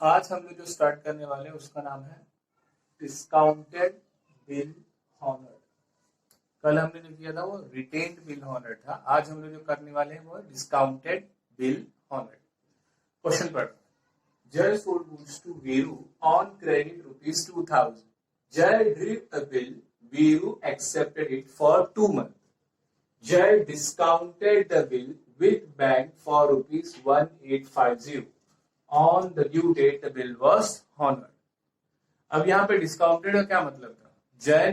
आज हम लोग जो स्टार्ट करने वाले हैं उसका नाम है डिस्काउंटेड बिल हॉनर। कल हमने जो किया था वो रिटेन्ड बिल हॉनर था। आज हम लोग जो करने वाले हैं वो डिस्काउंटेड बिल हॉनर। क्वेश्चन पढ़, Jay sold goods to Veeru on credit ₹2000। Jay drew a bill, Veeru accepted it for 2 months. Jay discounted the bill with bank for ₹1850. On the due date, the bill was honored. अब यहाँ पे discounted का क्या मतलब था? जय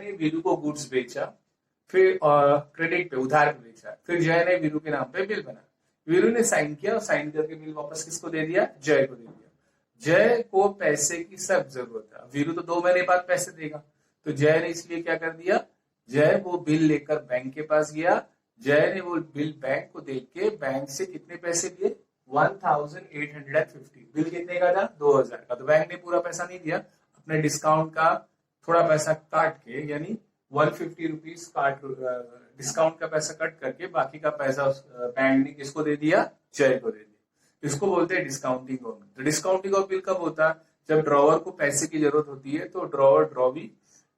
ने वीरू को गुड्स बेचा, फिर क्रेडिट पे उधार पे बेचा, फिर जय ने वीरू के नाम पे बिल बना, वीरू ने साइन किया और साइन करके बिल वापस किसको दे दिया? जय को दे दिया। जय को पैसे की सब जरूरत है, वीरू तो 2 महीने बाद पैसे देगा, तो जय ने इसलिए क्या कर दिया, जय वो बिल लेकर बैंक के पास गया। जय ने वो बिल बैंक को देख के बैंक से कितने पैसे लिए? 1850। बिल कितने का था? 2000 का। तो बैंक ने पूरा पैसा नहीं दिया, अपने डिस्काउंट का थोड़ा पैसा काट के, यानी 150 रुपीज डिस्काउंट का पैसा कट करके बाकी का पैसा बैंक ने किसको दे दिया? जय को दे दिया। इसको बोलते हैं डिस्काउंटिंग ऑफ बिल। तो डिस्काउंटिंग ऑफ बिल कब होता है? जब ड्रॉवर को पैसे की जरूरत होती है, तो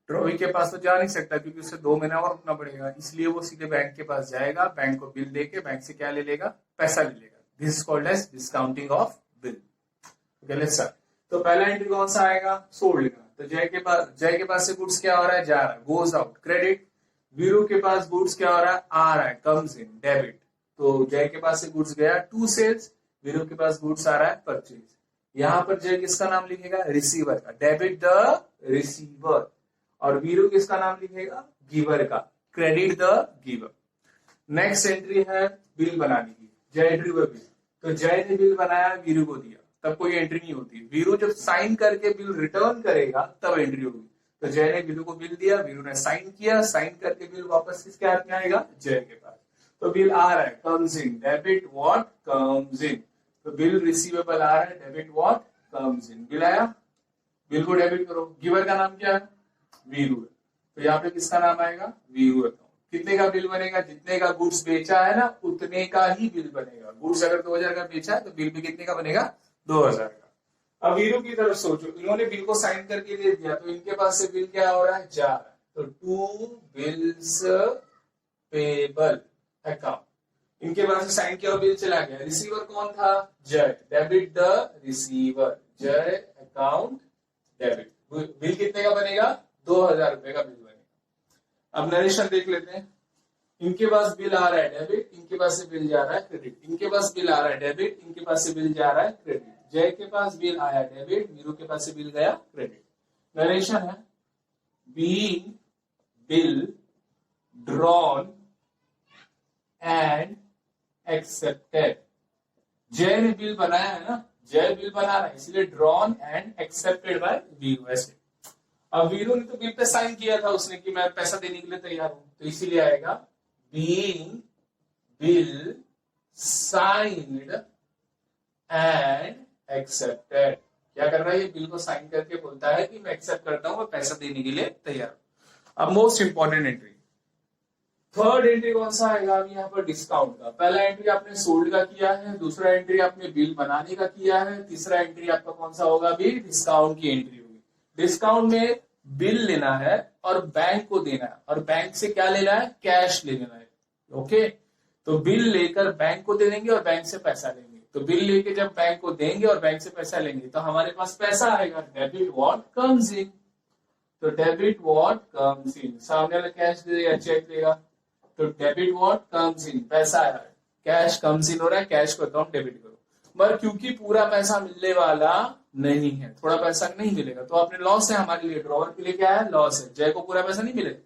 ड्रॉवी के पास तो जा नहीं सकता क्योंकि उसे 2 महीना और रुकना पड़ेगा, इसलिए वो सीधे बैंक के पास जाएगा, बैंक को बिल देके बैंक से क्या ले लेगा? पैसा ले लेगा। This is called as discounting of bill. तो पहला एंट्री कौन सा आएगा? सोल्ड का। तो जय के पास से गुड्स क्या हो रहा है? जा रहा है, गोज आउट, क्रेडिट। वीरू के पास गुड्स क्या हो रहा है? आ रहा है, कम्स इन, डेबिट। तो जय के पास से गुड्स गया टू सेल्स, वीरू के पास गुड्स आ रहा है परचेज। यहाँ पर जय किसका नाम लिखेगा? रिसीवर का, डेबिट द रिसीवर। और वीरू किसका नाम लिखेगा? गिवर का, credit the giver. Next entry है बिल बनाने की। जय ड्रीव अ बिल, तो जय ने बिल बनाया, वीरू को दिया, तब कोई एंट्री नहीं होती। वीरू जब साइन करके बिल रिटर्न करेगा तब एंट्री होगी। तो जय ने वीरू को बिल दिया, वीरू ने साइन किया, साइन करके बिल वापस किसके हाथ में आएगा? जय के पास। तो बिल आ रहा है, comes in, debit what comes इन। तो बिल रिसीवेबल आ रहा है, debit what comes in. Bill आया, बिल को डेबिट करो। गिवर का नाम क्या है? वीरू है, तो यहाँ पे किसका नाम आएगा? वीरू अकाउंट। कितने का बिल बनेगा? जितने का गुड्स बेचा है ना, उतने का ही बिल बनेगा। गुड्स अगर 2000 का बेचा है तो बिल भी कितने का बनेगा? 2000 का। अब वीरू की तरफ सोचो, इन्होंने बिल को साइन करके दे दिया, तो इनके पास से बिल क्या हो रहा है? जा रहा है। तो टू बिल्स पेबल अकाउंट, इनके पास से साइन किया और बिल चला गया। रिसीवर कौन था? जय, डेबिट द रिसीवर, जय अकाउंट डेबिट। बिल कितने का बनेगा? 2000 रुपए का बिल बनेगा। अब नरेशन देख लेते हैं। इनके पास बिल आ रहा है डेबिट, इनके पास से बिल जा रहा है क्रेडिट। इनके पास बिल आ रहा है डेबिट, इनके पास से बिल जा रहा है क्रेडिट। जय के पास बिल आया डेबिट, वीरू के पास से बिल गया क्रेडिट। नरेशन है, being bill drawn and accepted. जय ने बिल बनाया है ना, जय बिल बना रहा है, इसलिए drawn and accepted by Veeru. ऐसे अब वीरू ने तो बिल पे साइन किया था उसने कि मैं पैसा देने के लिए तैयार हूं, तो इसीलिए आएगा being bill signed and accepted. क्या कर रहा है? ये बिल को साइन करके बोलता है कि मैं एक्सेप्ट करता हूं, मैं पैसा देने के लिए तैयार हूं। अब most important entry, third entry कौन सा आएगा? अब यहाँ पर डिस्काउंट का। पहला एंट्री आपने सोल्ड का किया है, दूसरा एंट्री आपने बिल बनाने का किया है, तीसरा एंट्री आपका कौन सा होगा? अभी डिस्काउंट की एंट्री होगी। डिस्काउंट में बिल लेना है और बैंक को देना है, और बैंक से क्या लेना है? कैश लेना है। ओके, तो बिल लेकर बैंक को दे देंगे और बैंक से पैसा लेंगे। तो बिल लेके जब बैंक को देंगे और बैंक से पैसा लेंगे तो हमारे पास पैसा आएगा, डेबिट व्हाट कम्स इन। तो डेबिट व्हाट कम्स इन, सामने वाला कैश देगा, चेक देगा, तो डेबिट व्हाट कम्स इन, पैसा आया है, कैश कम्स इन हो रहा है, कैश को अकाउंट डेबिट करो। मगर क्योंकि पूरा पैसा मिलने वाला नहीं है, थोड़ा पैसा नहीं मिलेगा, तो अपने लॉस है हमारे लिए, ड्रॉवर के लिए क्या है? लॉस है। जय को पूरा पैसा नहीं मिलेगा,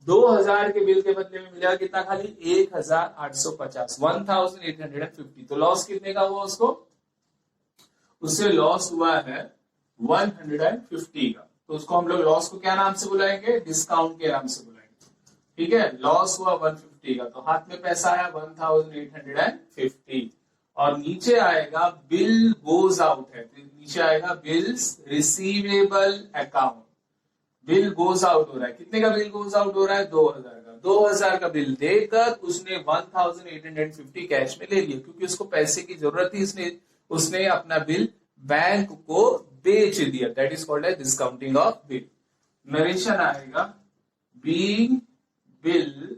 2000 के बिल के बदले में मिलेगा कितना? खाली 1850, 1850। तो लॉस कितने का हुआ उसको? उससे लॉस हुआ है 150 का। तो उसको हम लोग लॉस को क्या नाम से बुलाएंगे? डिस्काउंट के नाम से बुलाएंगे। ठीक है, लॉस हुआ 150 का, तो हाथ में पैसा आया 1850। और नीचे आएगा बिल गोज आउट है, तो नीचे आएगा bills receivable account. Bill goes out हो रहा है, कितने का बिल गोज आउट हो रहा है? 2000 का। 2000 का बिल देकर उसने 1850 कैश में ले लिया, क्योंकि उसको पैसे की जरूरत थी, उसने अपना बिल बैंक को बेच दिया, that is called as discounting of bill. Narration आएगा being bill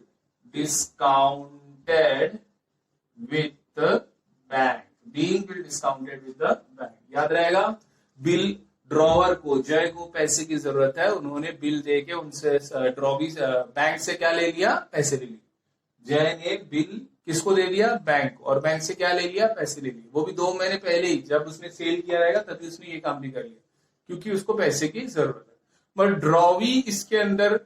discounted with bank, being bill discounted with the bank, याद रहेगा। बिल ड्रॉवर को, जय को पैसे की जरूरत है, उन्होंने बिल देके उनसे ड्रॉवी बैंक से क्या ले लिया, पैसे ले लिए। जय ने बिल किसको दे दिया, बैंक, और बैंक से क्या ले लिया, पैसे ले लिए। वो भी 2 महीने पहले ही, जब उसने सेल किया रहेगा तभी उसने ये काम भी कर लिया, क्योंकि उसको पैसे की जरूरत है। बट ड्रॉवी इसके अंदर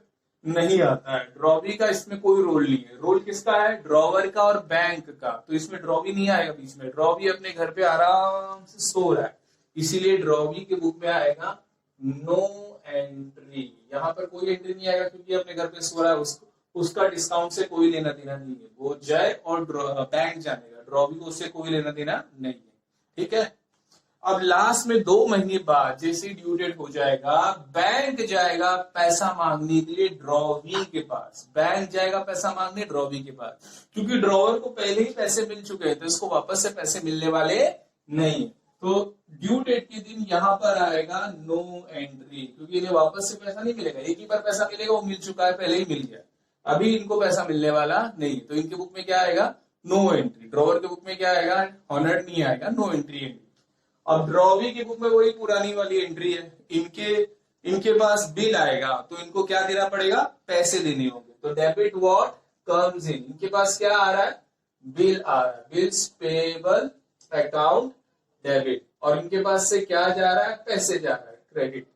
नहीं आता है, ड्रॉवी का इसमें कोई रोल नहीं है। रोल किसका है, ड्रॉवर का और बैंक का, तो इसमें ड्रॉवी नहीं आएगा बीच में। ड्रॉवी अपने घर पे आराम से सो रहा है, इसीलिए ड्रॉवी के बुक में आएगा नो एंट्री, यहाँ पर कोई एंट्री नहीं आएगा, क्योंकि अपने घर पे सो रहा है, उसका डिस्काउंट से कोई लेना देना नहीं है। वो जय और बैंक जानेगा, ड्रॉवी को उससे कोई लेना देना नहीं है, ठीक है। अब लास्ट में 2 महीने बाद जैसे ड्यू डेट हो जाएगा, बैंक जाएगा पैसा मांगने के लिए ड्रॉवी के पास, बैंक जाएगा पैसा मांगने ड्रॉवी के पास, क्योंकि ड्रॉवर को पहले ही पैसे मिल चुके हैं, तो इसको वापस से पैसे मिलने वाले नहीं। तो ड्यू डेट के दिन यहाँ पर आएगा नो एंट्री, क्योंकि इन्हें वापस से पैसा नहीं मिलेगा, एक ही बार पैसा मिलेगा, वो मिल चुका है, पहले ही मिल गया, अभी इनको पैसा मिलने वाला नहीं। तो इनके बुक में क्या आएगा, नो एंट्री। ड्रॉवर के बुक में क्या आएगा, ऑनर्ड नहीं आएगा, नो एंट्री। अब ड्रॉवी की बुक में वही पुरानी वाली एंट्री है, इनके पास बिल आएगा, तो इनको क्या देना पड़ेगा, पैसे देने होंगे। तो डेबिट व्हाट कम्स इन, इनके पास क्या आ रहा है, बिल आ रहा है, बिल्स पेबल अकाउंट डेबिट, और इनके पास से क्या जा रहा है, पैसे जा रहा है, credit.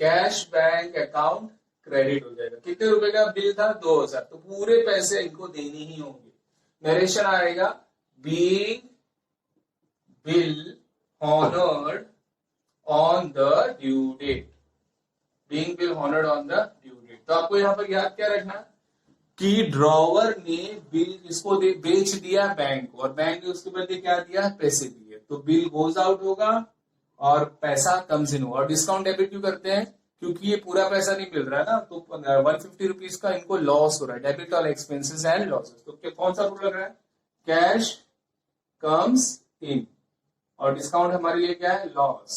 Cash bank account credit हो जाएगा। कितने रुपए का बिल था, 2000, तो पूरे पैसे इनको देने ही होंगे। नरेशन आएगा being bill honored on the due date, being bill honored on the due date। तो आपको यहाँ पर याद क्या रखना कि ड्रॉवर ने बिल किसको बेच दिया, बैंक को, और बैंक ने उसके बदले क्या दिया, पैसे दिए। तो बिल गोज आउट होगा और पैसा कम्स इन होगा। और डिस्काउंट डेबिट क्यों करते हैं, क्योंकि ये पूरा पैसा नहीं मिल रहा है ना, तो 150 रुपीज का इनको लॉस हो रहा है, debit all expenses and losses. तो कौन सा रूल लग रहा है, कैश कम्स इन, और डिस्काउंट हमारे लिए क्या है, लॉस,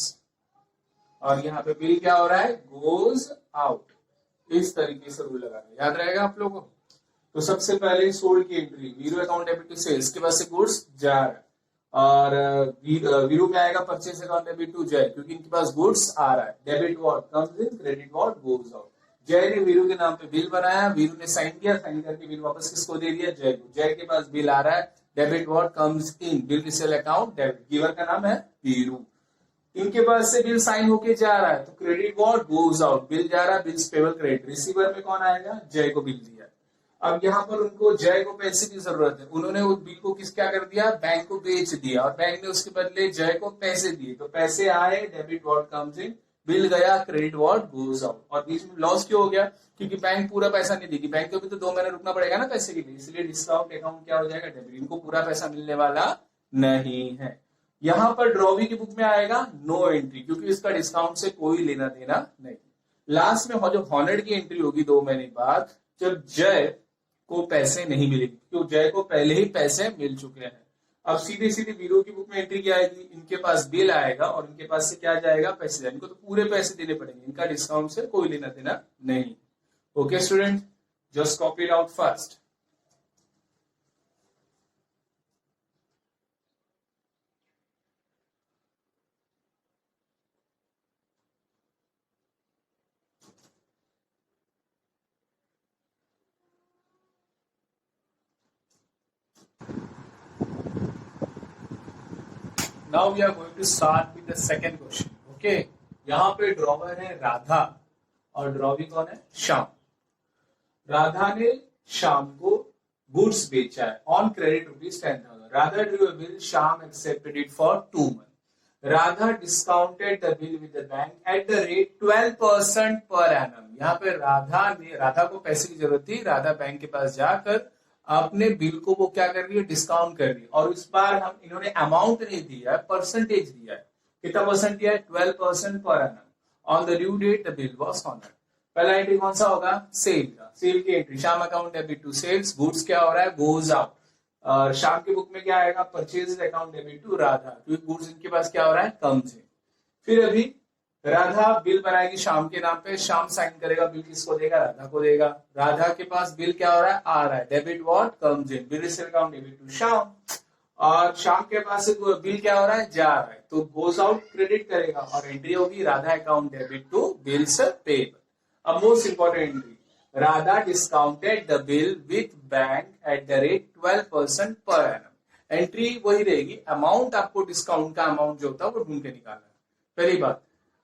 और यहाँ पे बिल क्या हो रहा है, गोज आउट। इस तरीके से रूल लगाना, याद रहेगा आप लोगों को। तो सबसे पहले सोल्ड की entry, Veeru account debit to sales, के बाद से गुड्स जा रहा है, और वीरू में आएगा परचेज अकाउंट डेबिट टू जय, क्योंकि इनके पास गुड्स आ रहा है। Debit what comes in, credit what goes out. जय ने वीरू के नाम पे बिल बनाया, वीरू ने साइन किया, साइन करके बिल वापस किसको दे दिया, जय को। जय के पास बिल आ रहा है, debit what comes in, bill resale account debit, giver का नाम है वीरू। इनके पास से बिल साइन होके जा रहा है, तो credit what goes out, bill जा रहा है, बिल्स पेबल क्रेडिट। रिसीवर में कौन आएगा, जय को बिल दिया। अब यहाँ पर उनको जय को पैसे की जरूरत है, उन्होंने उस बिल को क्या कर दिया, बैंक को बेच दिया, और बैंक ने उसके बदले जय को पैसे दिए। तो पैसे आए, debit what comes in, bill गया, क्रेडिट व्हाट गोज आउट। और बीच में लॉस क्यों हो गया, क्योंकि बैंक पूरा पैसा नहीं देगी, बैंक को भी तो 2 महीने रुकना पड़ेगा ना पैसे के लिए, इसलिए डिस्काउंट अकाउंट क्या हो जाएगा, डेबिट। इनको पूरा पैसा मिलने वाला नहीं है। यहाँ पर ड्रॉवी की बुक में आएगा नो एंट्री, क्योंकि इसका डिस्काउंट से कोई लेना देना नहीं। लास्ट में जो हॉनर्ड की एंट्री होगी 2 महीने बाद, जब जय को पैसे नहीं मिलेगी, क्योंकि जय को पहले ही पैसे मिल चुके हैं। अब सीधे सीधे वीरू की बुक में एंट्री क्या आएगी, इनके पास बिल आएगा, और इनके पास से क्या जाएगा, पैसे जाएंगे। इनको तो पूरे पैसे देने पड़ेंगे, इनका डिस्काउंट से कोई लेना देना नहीं। Okay student, just copy it out first. Now we are going to start with the second question. Okay, यहाँ पे ड्रॉवर है राधा और ड्रॉवी कौन है, श्याम। राधा ने श्याम को गुड्स बेचा है on credit ₹10,000। Radha Drew a bill, Shyam accepted it for 2 months। Radha discounted the bill with the bank at the rate 12% per annum. यहाँ पे राधा को पैसे की जरूरत थी, राधा बैंक के पास जाकर अपने बिल को वो क्या कर रही है, डिस्काउंट कर रही है। और इस बार इन्होंने अमाउंट नहीं दिया है, परसेंटेज दिया है। कितना परसेंट दिया है, 12% per annum. On the due date the bill was honoured. पहला एंट्री कौन सा होगा, सेल का, सेल की entry, Shyam account debit to sales, goods क्या हो रहा है, गोज आउट। और श्याम की बुक में क्या आएगा, purchase account debit to Radha, क्योंकि गुड्स इनके पास क्या हो रहा है, कम्स इन। फिर अभी राधा बिल बनाएगी शाम के नाम पे, शाम साइन करेगा, बिल किसको देगा? राधा को देगा। राधा के पास बिल क्या हो रहा है? आ रहा है। Debit what comes in, bill receive account debit to Shyam. और शाम के पास बिल क्या हो रहा है? जा रहा है, तो गोज आउट क्रेडिट करेगा और एंट्री होगी Radha account debit to bills payable. अब most important entry, Radha discounted the bill with bank at the rate 12% per annum. Entry वही रहेगी, अमाउंट आपको डिस्काउंट का अमाउंट जो होता है वो ढूंढ के निकालना है। पहली बात,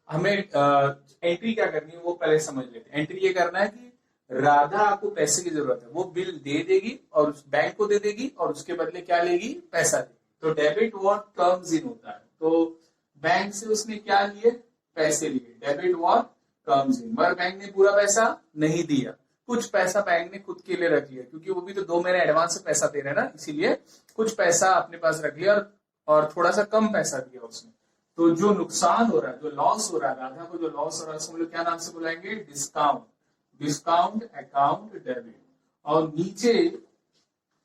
हमें एंट्री क्या करनी है वो पहले समझ लेते हैं। एंट्री ये करना है कि राधा को पैसे की जरूरत है, वो बिल दे देगी और उस बैंक को दे देगी और उसके बदले क्या लेगी? पैसा देगी। तो डेबिट व्हाट कम्स इन होता है, तो बैंक से उसने क्या लिए? पैसे लिए। डेबिट व्हाट कम्स इन, मगर बैंक ने पूरा पैसा नहीं दिया, कुछ पैसा बैंक ने खुद के लिए रख लिया, क्योंकि वो भी तो 2 महीने एडवांस से पैसा दे रहे हैं ना, इसीलिए कुछ पैसा अपने पास रख लिया और थोड़ा सा कम पैसा दिया उसने। तो जो नुकसान हो रहा है, जो लॉस हो रहा है, राधा को जो लॉस हो रहा है उसको हम लोग क्या नाम से बुलाएंगे? डिस्काउंट। Discount account debit. और नीचे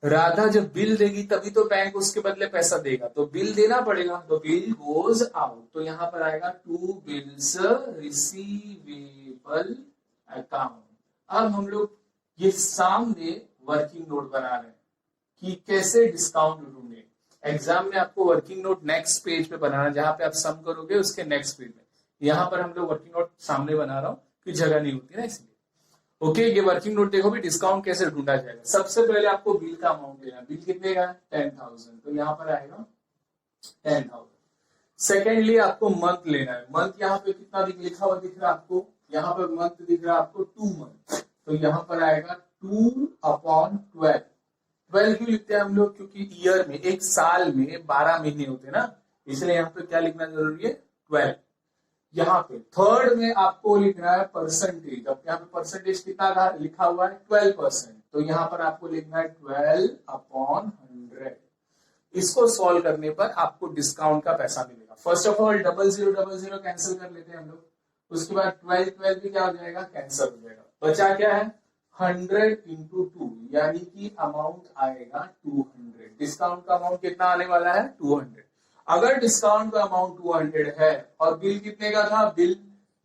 राधा जब बिल देगी तभी तो बैंक उसके बदले पैसा देगा, तो बिल देना पड़ेगा, तो बिल गोज आउट। तो यहां पर आएगा टू बिल्स रिसीवेबल अकाउंट। अब हम लोग ये सामने वर्किंग नोट बना रहे हैं कि कैसे डिस्काउंट ढूंढे। एग्जाम में आपको वर्किंग नोट नेक्स्ट पेज पे बनाना, जहां पे आप सम करोगे उसके नेक्स्ट पेज में। यहां पर हम लोग वर्किंग नोट सामने बना रहा हूं कि जगह नहीं होती ना, इसलिए। ओके, ये वर्किंग नोट देखो भी, डिस्काउंट कैसे ढूंढा जाएगा। सबसे पहले आपको बिल का अमाउंट लेना है। बिल कितने का है? 10,000, तो यहाँ पर आएगा 10,000। सेकेंडली आपको मंथ लेना है। मंथ यहाँ पे कितना लिखा हुआ दिख रहा है आपको? यहाँ पर मंथ दिख रहा है आपको 2 मंथ, तो यहाँ पर आएगा 2/12। 12 क्यों लिखते हैं हम लोग? क्योंकि ईयर में, एक साल में 12 महीने होते हैं ना, इसलिए यहाँ पे क्या लिखना जरूरी है? 12। यहाँ पे थर्ड में आपको लिखना है परसेंटेज। अब यहाँ पे परसेंटेज कितना लिखा हुआ है? 12%, तो यहाँ पर आपको लिखना है 12/100। इसको सॉल्व करने पर आपको डिस्काउंट का पैसा मिलेगा। फर्स्ट ऑफ ऑल 0000 कैंसिल कर लेते हैं हम लोग, उसके बाद 12 भी क्या हो जाएगा? कैंसिल हो जाएगा। बचा क्या है? 100 इंटू 2, यानी कि अमाउंट आएगा 200। डिस्काउंट का अमाउंट कितना आने वाला है? 200। अगर डिस्काउंट का अमाउंट 200 है और बिल कितने का था?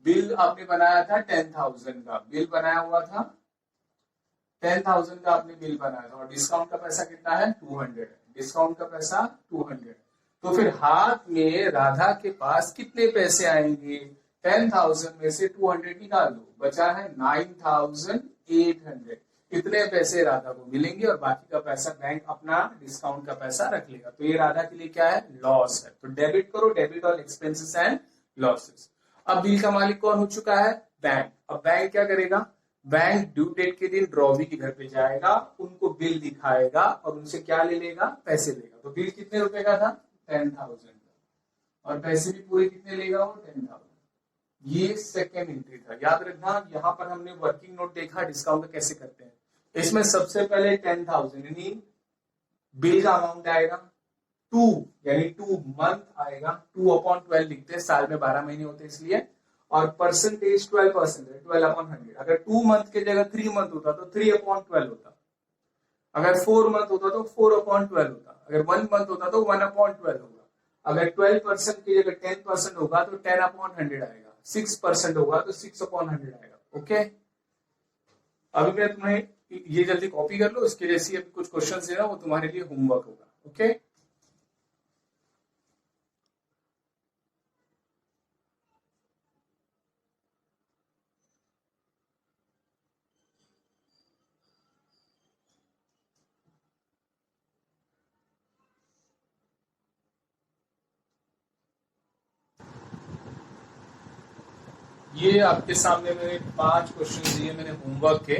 बिल आपने बनाया था 10,000 का, बिल बनाया हुआ था 10,000 का आपने बिल बनाया था, और डिस्काउंट का पैसा कितना है? 200। डिस्काउंट का पैसा 200। तो फिर हाथ में राधा के पास कितने पैसे आएंगे? 10,000 में से 200 निकाल दो, बचा है 9,800। कितने पैसे राधा को मिलेंगे और बाकी का पैसा बैंक अपना डिस्काउंट का पैसा रख लेगा। तो ये राधा के लिए क्या है? लॉस है। तो डेबिट करो, debit all expenses and losses. अब बिल का मालिक कौन हो चुका है? बैंक। अब बैंक क्या करेगा? बैंक ड्यू डेट के दिन ड्रॉवी के घर पे जाएगा, उनको बिल दिखाएगा और उनसे क्या ले लेगा? पैसे लेगा। तो बिल कितने रुपए का था? 10,000 का, और पैसे भी पूरे कितने लेगा वो? 10,000। ये सेकेंड एंट्री था। याद रखना, यहाँ पर हमने वर्किंग नोट देखा डिस्काउंट कैसे करते हैं। इसमें सबसे पहले 10,000 यानी बिल का अमाउंट आएगा, 2 यानी 2 मंथ आएगा, 2/12 लिखते हैं, साल में 12 महीने होते हैं इसलिए, और परसेंटेज 12% है, 12/100। अगर 2 मंथ की जगह 3 मंथ होता तो 3/12 होता, अगर 4 मंथ होता तो 4/12 होता, अगर 1 मंथ होता तो 1/12 होगा, अगर 12% की जगह 10% होगा तो 10/100 आएगा, 6% होगा तो 6/100 आएगा। ओके, अभी मैं तुम्हें ये जल्दी कॉपी कर लो, इसके जैसी अभी कुछ क्वेश्चन दे रहा हूं, वो तुम्हारे लिए होमवर्क होगा। ओके, ये आपके सामने मैंने 5 क्वेश्चन दिए मैंने होमवर्क के।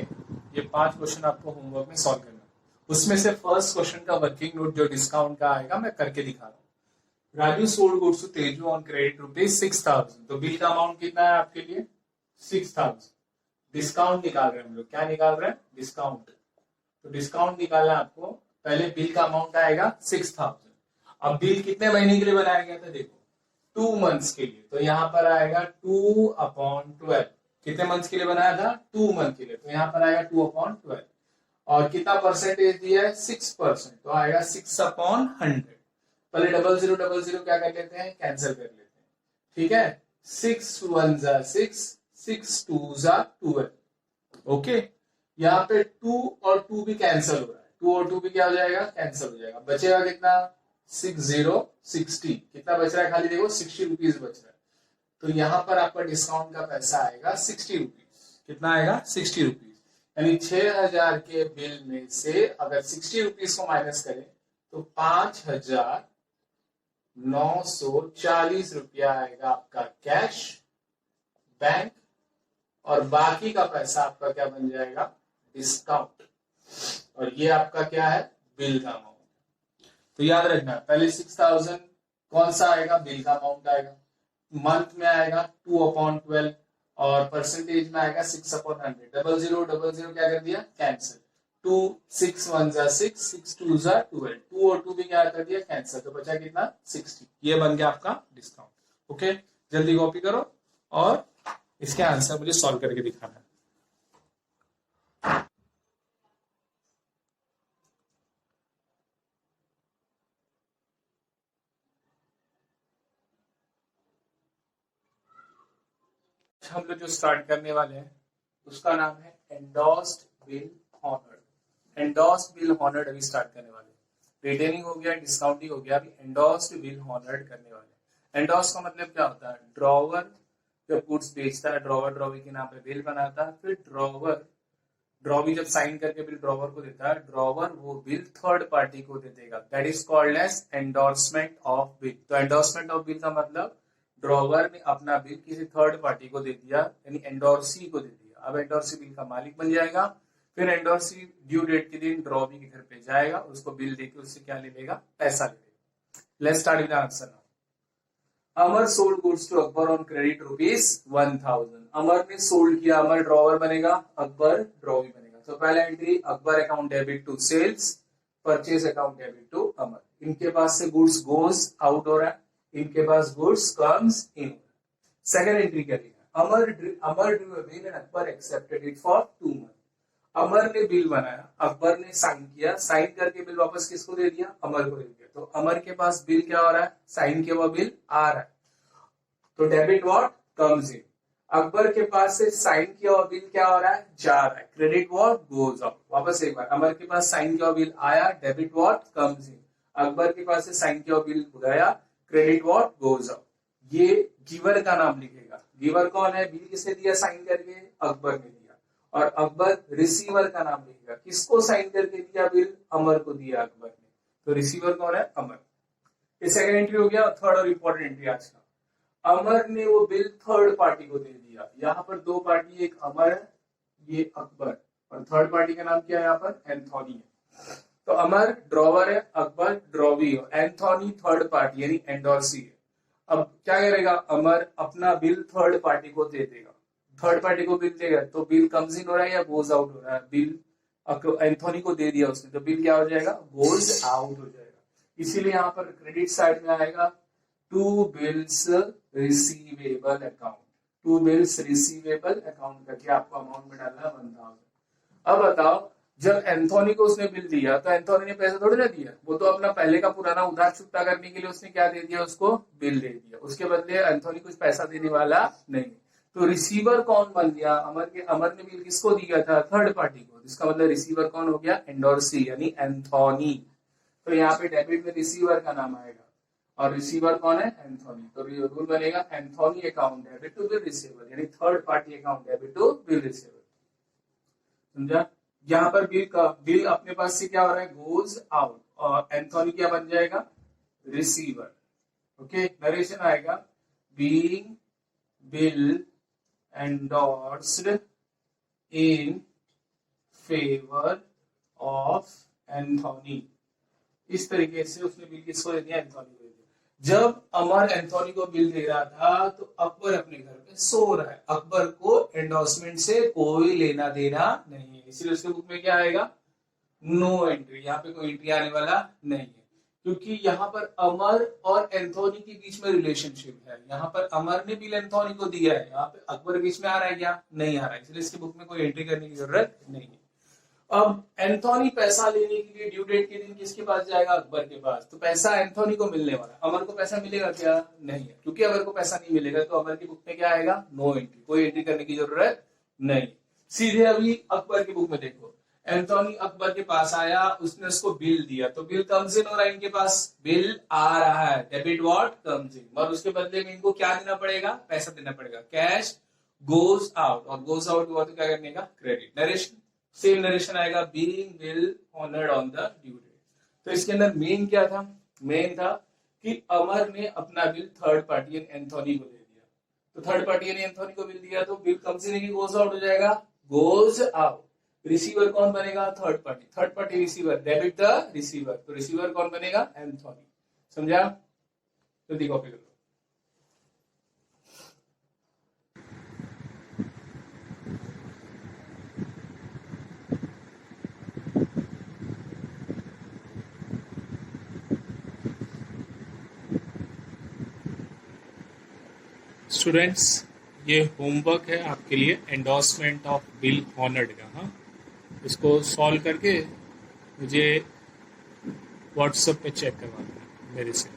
ये 5 क्वेश्चन आपको होमवर्क में सॉल्व करना है। उसमें से फर्स्ट क्वेश्चन का वर्किंग नोट जो डिस्काउंट का आएगा मैं करके दिखा रहा हूँ। Raju sold goods to Teju on credit ₹6,000। तो बिल का अमाउंट कितना है आपके लिए? 6,000। डिस्काउंट निकाल रहे हैं हम लोग। क्या निकाल रहे हैं? डिस्काउंट। तो डिस्काउंट निकालना आपको, पहले बिल का अमाउंट आएगा 6,000। अब बिल कितने महीने के लिए बनाया गया था? देखो 2 मंथ्स के लिए, तो यहाँ पर आएगा 2/12। कितने मंथ्स के लिए बनाया था? 2 मंथ के लिए, तो यहाँ पर आएगा 2/12। और कितना परसेंटेज दिया है? 6%, तो आएगा 6/100। पहले 0000 क्या कर लेते हैं? कैंसिल कर लेते हैं। ठीक है, 6 1 जा 6, 6 2 जा 12। ओके, यहाँ पे 2 और 2 भी कैंसिल हो रहा है, 2 और 2 भी क्या हो जाएगा, कैंसिल हो जाएगा। बचेगा कितना, 60 कितना बच रहा है, खाली देखो 60 रुपीज बच रहा है। तो यहाँ पर आपका डिस्काउंट का पैसा आएगा 60 रुपीज। कितना आएगा, 60 रुपीज। यानी 6000 के बिल में से अगर 60 रुपीज को माइनस करें तो 5940 रुपया आएगा आपका कैश बैंक, और बाकी का पैसा आपका क्या बन जाएगा, डिस्काउंट। और ये आपका क्या है, बिल का अमाउंट। तो याद रखना, पहले 6000 कौन सा आएगा, बिल का अमाउंट आएगा, मंथ में आएगा 2/12, और परसेंटेज में आएगा 6/100। 0000 क्या कर दिया, कैंसिल। 2 6 1 जा 6, 6 2 जा 12, 2 और 2 भी क्या कर दिया, कैंसिल। तो बचा कितना, 60। ये बन गया आपका डिस्काउंट। ओके, जल्दी कॉपी करो और इसके आंसर मुझे सॉल्व करके दिखाना है। हम लोग जो स्टार्ट करने वाले हैं उसका नाम है एंडोस्ड बिल हॉनर्ड। एंडोस्ड बिल हॉनर्ड अभी स्टार्ट करने वाले हैं। रिटेनिंग हो गया, डिस्काउंटिंग हो गया, अभी एंडोस्ड बिल हॉनर्ड करने वाले हैं। एंडोस का मतलब क्या होता है, ड्रॉवर जब गुड्स बेचता है, ड्रॉवर ड्रॉवी के नाम पे बिल बनाता है, फिर ड्रॉवी जब साइन करके बिल ड्रॉवर को देता है, ड्रॉवर वो बिल थर्ड पार्टी को दे देगा। That is called as endorsement of bill. तो एंडोर्समेंट ऑफ बिल का मतलब ड्रॉवर ने अपना बिल किसी थर्ड पार्टी को दे दिया, यानी एंडोर्सी को दे दिया। अब एंडोर्सी बिल का मालिक बन जाएगा। फिर एंडोर्सी ड्यू डेट के दिन ड्रॉवी के घर पे जाएगा, उसको बिल देके उससे क्या ले लेगा, पैसा ले लेगा। Let's start with the answer now. Amar sold goods to Akbar on credit ₹1000। Amar ने सोल्ड किया, अमर ड्रॉवर बनेगा, अकबर ड्रॉवी बनेगा। तो पहला entry, Akbar account debit to sales, purchase account debit to Amar. इनके पास से गुड्स गोज आउट हो रहा है, इनके पास goods comes in. Second entry क्या लिखा, Amar drew a bill and Akbar accepted it for 2 month. Amar ने बिल बनाया, अकबर ने साइन किया, साइन करके बिल वापस किसको दे दिया, अमर को दे दिया। तो अमर के पास बिल क्या हो रहा है, साइन किया हुआ बिल आ रहा है, तो डेबिट व्हाट कम्स इन। अकबर के पास से साइन किया हुआ बिल क्या हो रहा है, जा रहा है, क्रेडिट व्हाट गोज आउट। वापस एक बार, अमर के पास साइन किया हुआ बिल आया, डेबिट व्हाट कम्स इन। अकबर के पास से साइन किया हुआ बिल गया, क्रेडिट व्हाट गोज आउट। ये गिवर का नाम लिखेगा। गिवर कौन है, बिल किसने दिया साइन करके, अकबर ने दिया। और अकबर रिसीवर का नाम लिखेगा, किसको साइन करके दिया बिल, अमर को दिया अकबर ने। तो रिसीवर कौन है, अमर। ये सेकंड एंट्री हो गया। थर्ड और इंपॉर्टेंट एंट्री आज का, अमर ने वो बिल थर्ड पार्टी को दे दिया। यहाँ पर दो पार्टी, एक अमर है, ये अकबर, और थर्ड पार्टी का नाम क्या है यहाँ पर, एंथोनी है। तो अमर ड्रॉवर है, अकबर ड्रॉवी है, एंथोनी थर्ड पार्टी यानी एंडोर्सी है। अब क्या करेगा, अमर अपना बिल थर्ड पार्टी को दे देगा। थर्ड पार्टी को बिल देगा तो बिल कम्स इन हो रहा है या गोज आउट हो रहा है, बिल एंथोनी को दे दिया उसने, तो बिल क्या हो जाएगा, गोज आउट हो जाएगा। इसीलिए यहाँ पर क्रेडिट साइड में आएगा to bills receivable account. To bills receivable account करके आपको अमाउंट में डालना है 1000। अब बताओ, जब एंथोनी को उसने बिल दिया तो एंथोनी ने पैसा थोड़ी ना दिया, वो तो अपना पहले का पुराना उधार चुकता करने के लिए उसने क्या दे दिया, उसको बिल दे दिया। उसके बदले एंथोनी कुछ पैसा देने वाला नहीं। तो रिसीवर कौन बन गया, अमर ने बिल किसको दिया था, थर्ड पार्टी को। इसका मतलब रिसीवर कौन हो गया, एंडोर्सी यानी एंथोनी। तो यहाँ पे डेबिट में रिसीवर का नाम आएगा, और रिसीवर कौन है, एंथोनी। तो रूल बनेगा Anthony account debit to bill receiver, यानी third party account debit to bill receiver. समझा। यहाँ पर बिल अपने पास से क्या हो रहा है, गोज आउट, और एंथोनी क्या बन जाएगा, रिसीवर। ओके, नरेशन आएगा, being bill endorsed in favour of Anthony. इस तरीके से उसने बिल किसको दे दिया, एंथोनी को दे दिया। जब अमर एंथोनी को बिल दे रहा था तो अकबर अपने घर पे सो रहा है। अकबर को एंडोर्समेंट से कोई लेना देना नहीं है, इसलिए उसके बुक में क्या आएगा, नो एंट्री। यहाँ पे कोई एंट्री आने वाला नहीं है, क्योंकि यहाँ पर अमर और एंथोनी के बीच में रिलेशनशिप है। यहाँ पर अमर ने बिल एंथोनी को दिया है, यहाँ पे अकबर बीच में आ रहा है क्या, नहीं आ रहा है, इसलिए इसके बुक में कोई एंट्री करने की जरूरत नहीं है। अब एंथोनी पैसा लेने के लिए ड्यू डेट के दिन किसके पास जाएगा? अकबर के पास। तो पैसा एंथोनी को मिलने वाला, अमर को पैसा मिलेगा क्या? नहीं है, क्योंकि अमर को पैसा नहीं मिलेगा तो अमर की बुक में क्या आएगा? नो एंट्री, कोई एंट्री करने की जरूरत नहीं। सीधे अभी अकबर की बुक में देखो, एंथोनी अकबर के पास आया, उसने उसको बिल दिया, तो बिल कम्स इन हो रहा है इनके पास, बिल आ रहा है, डेबिट व्हाट कम्स इन, और उसके बदले में इनको क्या देना पड़ेगा? पैसा देना पड़ेगा। कैश गोज आउट, और गोज आउट हुआ तो क्या करने का? क्रेडिट। नरेशन, सेम नरेशन आएगा, being bill honoured on the due date. तो इसके अंदर मेन क्या था? मेन था कि अमर ने अपना बिल थर्ड पार्टी एंथोनी को दे दिया, तो थर्ड पार्टी ने एंथोनी को बिल दिया, तो बिल कम से नहीं गोज आउट हो जाएगा, गोज आउट। रिसीवर कौन बनेगा? Third party, third party receiver, debit the receiver, तो रिसीवर कौन बनेगा? एंथोनी। समझा? जल्दी कॉपी करो। स्टूडेंट्स, ये होमवर्क है आपके लिए, एंडोर्समेंट ऑफ बिल हॉनर्ड का। हाँ, इसको सॉल्व करके मुझे व्हाट्सएप पे चेक करवा देना मेरे से।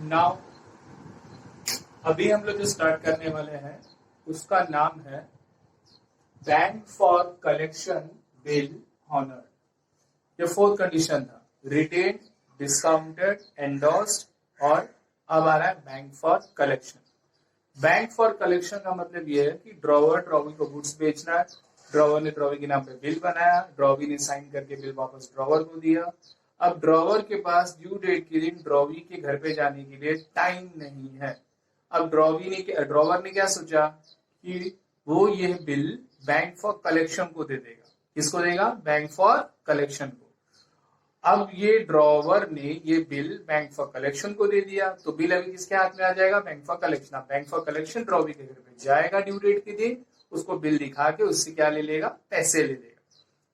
नाउ अभी हम लोग जो स्टार्ट करने वाले हैं उसका नाम है bank for collection bill honoured. ये फोर्थ कंडीशन था, रिटेन, डिस्काउंटेड, एंडोर्स्ड, और अब आ रहा है bank for collection. Bank for collection का मतलब ये है कि ड्रॉवर ड्रॉवी को गुड्स बेचना है, ड्रॉवर ने ड्रॉवी के नाम पे बिल बनाया, ड्रॉवी ने साइन करके बिल वापस ड्रॉवर को दिया। अब ड्रॉवर के पास ड्यू डेट के दिन ड्रॉवी के घर पे जाने के लिए टाइम नहीं है। अब ड्रॉवर ने क्या सोचा कि वो ये बिल बैंक फॉर कलेक्शन को दे देगा। किसको देगा? बैंक फॉर कलेक्शन को। अब ये ड्रॉवर ने ये बिल बैंक फॉर कलेक्शन को दे दिया, तो बिल अभी किसके हाथ में आ जाएगा? Bank for collection. Bank for collection drawee के घर पे जाएगा ड्यू डेट के दिन, उसको बिल दिखा के उससे क्या ले लेगा? पैसे ले लेगा।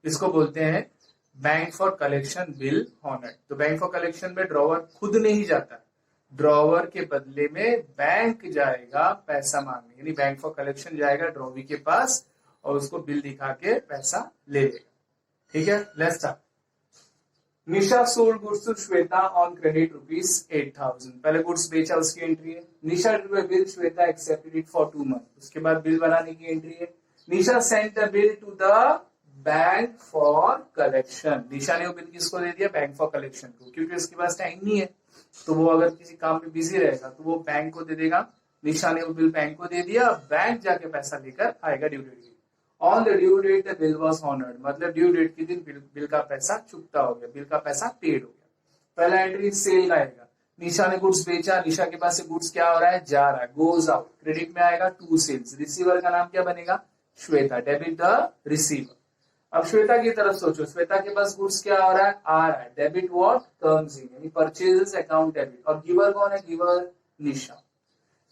इसको बोलते हैं bank for collection bill honoured. तो बैंक फॉर कलेक्शन में ड्रॉवर खुद नहीं जाता, ड्रॉवर के बदले में बैंक जाएगा पैसा मांगने, यानी बैंक फॉर कलेक्शन जाएगा ड्रॉवी के पास और उसको बिल दिखा के पैसा ले लेगा। ठीक है, let's start. Nisha sold goods to Shweta on credit ₹8,000। पहले गुड्स बेचा, उसकी एंट्री है। Nisha bill, Shweta accepted it for 2 month. उसके बाद बिल बनाने की एंट्री है। Nisha sent the bill to the bank for collection. Nisha ने वो बिल किसको दे दिया? बैंक फॉर कलेक्शन को, क्योंकि उसके पास टाइम नहीं है, तो वो अगर किसी काम में बिजी रहेगा तो वो बैंक को दे देगा। निशा ने वो बिल बैंक को दे दिया, बैंक जाके पैसा लेकर आएगा due date. On the due date the bill was honoured, मतलब ड्यू डेट के दिन बिल का पैसा चुकता हो गया, बिल का पैसा पेड हो गया। पहला एंट्री सेल का आएगा। निशा ने गुड्स बेचा, निशा के पास से गुड्स क्या हो रहा है? जा रहा है, गोज आउट। क्रेडिट में आएगा टू सेल्स। रिसीवर का नाम क्या बनेगा? Shweta, debit the receiver. अब श्वेता की तरफ सोचो, श्वेता के पास गुड्स क्या हो रहा है? आ रहा है, डेबिट व्हाट कम्स इन, यानी परचेजेस अकाउंट डेबिट। और गिवर कौन है? गिवर निशा।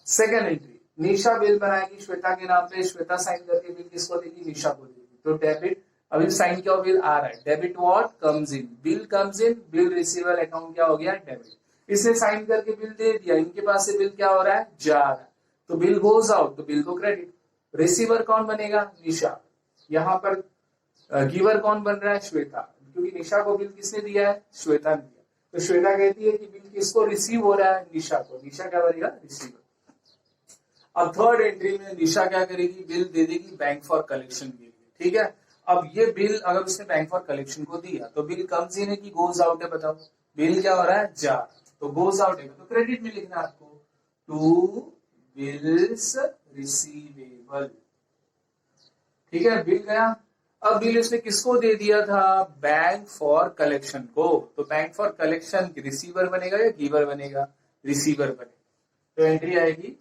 सेकंड एंट्री, निशा बिल बनाएगी श्वेता के नाम पे, श्वेता साइन करके बिल किसको देगी? निशा को देगी। तो डेबिट, अभी साइन क्या बिल आ रहा है, debit what comes in, bill comes in, bill receiver account क्या हो गया? डेबिट। इसने साइन करके बिल दे दिया, इनके पास से बिल क्या हो रहा है? जा रहा है, तो बिल गोज आउट, तो बिल को क्रेडिट। रिसीवर कौन बनेगा? निशा। यहाँ पर गिवर कौन बन रहा है? श्वेता, क्योंकि निशा को बिल किसने दिया है? श्वेता ने दिया। तो श्वेता कहती है कि बिल किसको रिसीव हो रहा है? निशा को। निशा क्या बनेगा? रिसीवर। अब थर्ड एंट्री में निशा क्या करेगी? बिल दे देगी बैंक फॉर कलेक्शन के लिए। ठीक है, अब ये बिल अगर उसने बैंक फॉर कलेक्शन को दिया तो बिल कम्स इन है कि गोज आउट है? बताओ, बिल क्या हो रहा है? जा, तो गोज आउट है, तो क्रेडिट में लिखना आपको, टू बिल्स रिसीवेबल। ठीक है, बिल गया। अब बिल इसने किसको दे दिया था? बैंक फॉर कलेक्शन को। तो बैंक फॉर कलेक्शन रिसीवर बनेगा या गिवर बनेगा? रिसीवर बनेगा। तो एंट्री आएगी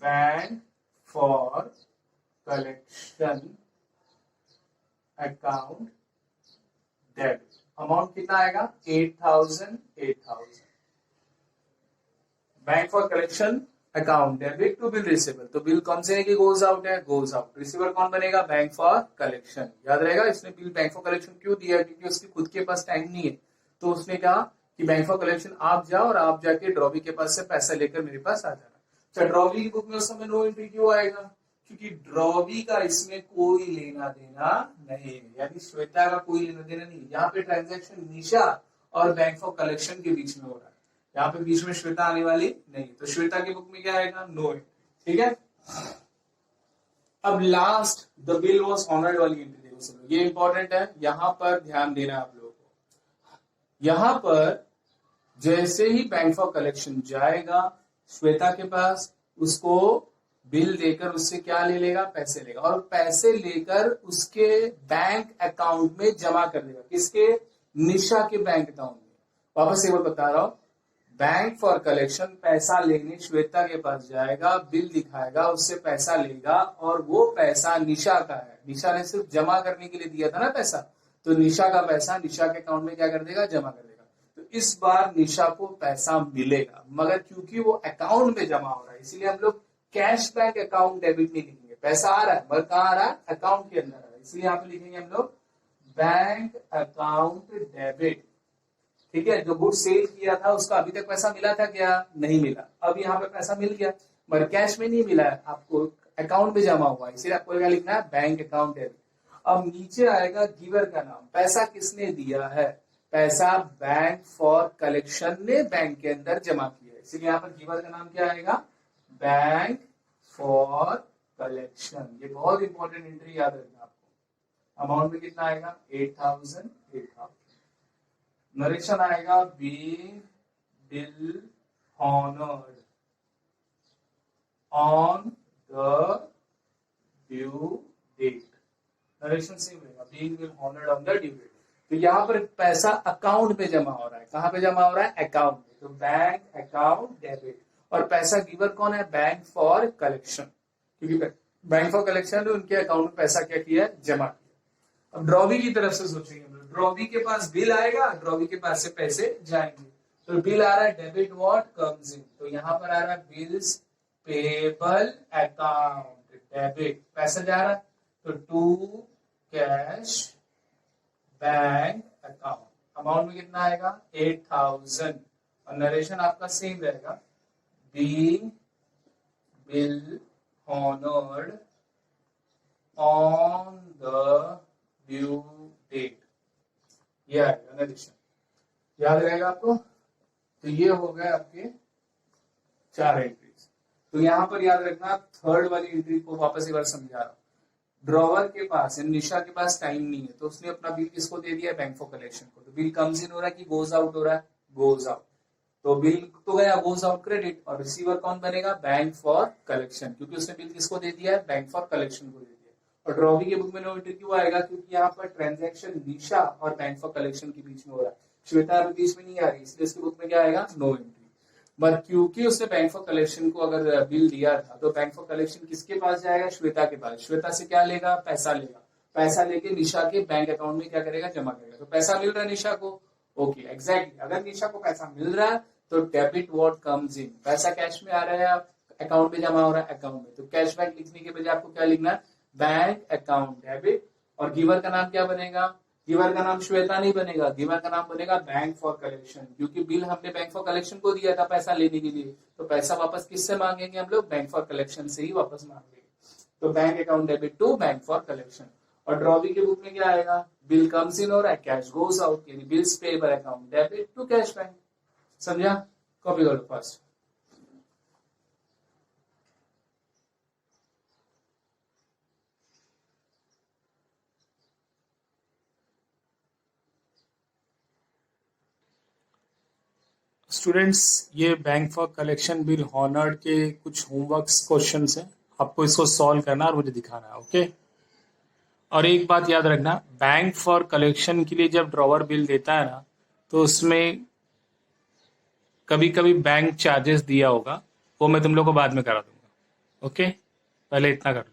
bank for collection account debit. Amount कितना आएगा? 8,000। Bank for collection account debit to bill receiver, तो बिल कौन से है कि गोज आउट है, गोज आउट। रिसीवर कौन बनेगा, बैंक फॉर कलेक्शन। याद रहेगा, इसने बिल बैंक फॉर कलेक्शन क्यों दिया है, क्योंकि उसके खुद के पास टाइम नहीं है, तो उसने कहा कि बैंक फॉर कलेक्शन आप जाओ और आप जाके ड्रॉवी के पास से पैसा लेकर मेरे पास आ जाना। अच्छा, ड्रॉवी की बुक में उस समय नो एंट्री क्यों आएगा, क्योंकि ड्रॉवी का इसमें कोई लेना देना नहीं है, यानी श्वेता का कोई लेना देना नहीं। यहाँ पे ट्रांजैक्शन निशा और बैंक फॉर कलेक्शन के बीच में हो रहा है, यहाँ पे बीच में श्वेता आने वाली नहीं, तो श्वेता की बुक में क्या आएगा, नो। ठीक है, अब last the bill was honoured वाली एंट्री देखो सब लोग, ये इंपॉर्टेंट है, यहां पर ध्यान देना आप लोगों को। यहां पर जैसे ही बैंक फॉर कलेक्शन जाएगा श्वेता के पास, उसको बिल देकर उससे क्या ले लेगा, पैसे लेगा, और पैसे लेकर उसके बैंक अकाउंट में जमा कर देगा। किसके, निशा के बैंक अकाउंट में। वापस एक बार बता रहा हूं, बैंक फॉर कलेक्शन पैसा लेने श्वेता के पास जाएगा, बिल दिखाएगा, उससे पैसा लेगा, और वो पैसा निशा का है। निशा ने सिर्फ जमा करने के लिए दिया था ना पैसा, तो निशा का पैसा निशा के अकाउंट में क्या कर देगा, जमा कर देगा। तो इस बार निशा को पैसा मिलेगा, मगर क्योंकि वो अकाउंट में जमा हो रहा है, इसीलिए हम लोग कैश बैंक अकाउंट डेबिट नहीं लिखेंगे। पैसा आ रहा है मगर कहाँ आ रहा है, अकाउंट के अंदर आ रहा है, इसलिए यहाँ पे लिखेंगे हम लोग बैंक अकाउंट डेबिट। ठीक है, जो गुड सेल किया था उसका अभी तक पैसा मिला था क्या, नहीं मिला। अब यहाँ पे पैसा मिल गया मगर कैश में नहीं मिला है, आपको अकाउंट में जमा हुआ है, इसीलिए आपको क्या लिखना है, बैंक अकाउंट डेबिट। अब नीचे आएगा गिवर का नाम, पैसा किसने दिया है, पैसा बैंक फॉर कलेक्शन ने बैंक के अंदर जमा किया है, इसलिए यहाँ पर गिवर का नाम क्या आएगा, बैंक फॉर कलेक्शन। ये बहुत इंपॉर्टेंट एंट्री याद रखना आपको। अमाउंट में कितना आएगा, 8,000 8,000। नरेशन आएगा being bill honoured on the due date. Narration same रहेगा, being bill honoured on the due date. तो यहाँ पर पैसा अकाउंट में जमा हो रहा है, कहां पे जमा हो रहा है, अकाउंट में, तो बैंक अकाउंट डेबिट। और पैसा गिवर कौन है, बैंक फॉर कलेक्शन, क्योंकि बैंक फॉर कलेक्शन ने उनके अकाउंट में पैसा क्या किया, जमा किया। अब ड्रॉवी की तरफ से सोचेंगे, ड्रॉवी के पास बिल आएगा, ड्रॉवी के पास से पैसे जाएंगे, तो बिल आ रहा है डेबिट व्हाट कम्स इन, तो यहाँ पर आ रहा है बिल्स पेबल अकाउंट डेबिट, पैसा जा रहा है, तो to cash bank account. Amount में कितना आएगा, 8,000, और नरेशन आपका सेम रहेगा, being bill honoured on the due date. ये आएगा नरेशन, याद रहेगा आपको। तो ये हो गए आपके 4 एंट्रीज। तो यहां पर याद रखना, थर्ड वाली एंट्री को वापस एक बार समझा रहा हूं। ड्रॉवर के पास, निशा के पास टाइम नहीं है, तो उसने अपना बिल किसको दे दिया, बैंक फॉर कलेक्शन को। तो बिल कम्स इन हो रहा है कि गोज आउट हो रहा है, गोज आउट। तो बिल तो गया, गोज आउट क्रेडिट, और रिसीवर कौन बनेगा, बैंक फॉर कलेक्शन, क्योंकि उसने बिल किसको दे दिया है, बैंक फॉर कलेक्शन को दे दिया। और ड्रॉवी की बुक में नो एंट्री क्यों आएगा, क्योंकि यहाँ पर ट्रांजैक्शन निशा और बैंक फॉर कलेक्शन के बीच में हो रहा है, श्वेता अभी बीच में नहीं आ रही, इसलिए उसकी बुक में क्या आएगा, नो एंट्री। बट क्योंकि उसने बैंक फॉर कलेक्शन को अगर बिल दिया था, तो बैंक फॉर कलेक्शन किसके पास जाएगा, श्वेता के पास। श्वेता से क्या लेगा, पैसा लेगा, पैसा लेके निशा के बैंक अकाउंट में क्या करेगा, जमा करेगा। तो पैसा मिल रहा है निशा को, ओके एग्जैक्टली। अगर निशा को पैसा मिल रहा है तो डेबिट व्हाट कम्स इन, पैसा कैश में आ रहा है, अकाउंट में जमा हो रहा है, अकाउंट में, तो कैश बैंक लिखने के बजाय आपको क्या लिखना है, बैंक अकाउंट डेबिट। और गिवर का नाम क्या बनेगा, गिवर का नाम श्वेता नहीं बनेगा, गिवर का नाम बनेगा बैंक फॉर कलेक्शन, क्योंकि बिल हमने बैंक फॉर कलेक्शन को दिया था पैसा लेने के लिए, तो पैसा वापस किससे मांगेंगे हम लोग, बैंक फॉर कलेक्शन से ही वापस मांगेंगे। तो bank account debit to bank for collection. और ड्रॉवी के बुक में क्या आएगा, बिल कम्स इन हो रहा है, कैश गोज आउट, यानी bills payable account debit to cash bank. समझा, कॉपी करो फर्स्ट। स्टूडेंट्स, ये bank for collection bill honoured के कुछ होमवर्क्स क्वेश्चंस हैं, आपको इसको सॉल्व करना और मुझे दिखाना है, ओके। और एक बात याद रखना, बैंक फॉर कलेक्शन के लिए जब ड्रॉवर बिल देता है ना, तो उसमें कभी कभी बैंक चार्जेस दिया होगा, वो मैं तुम लोग को बाद में करा दूंगा, ओके। पहले इतना कर लो।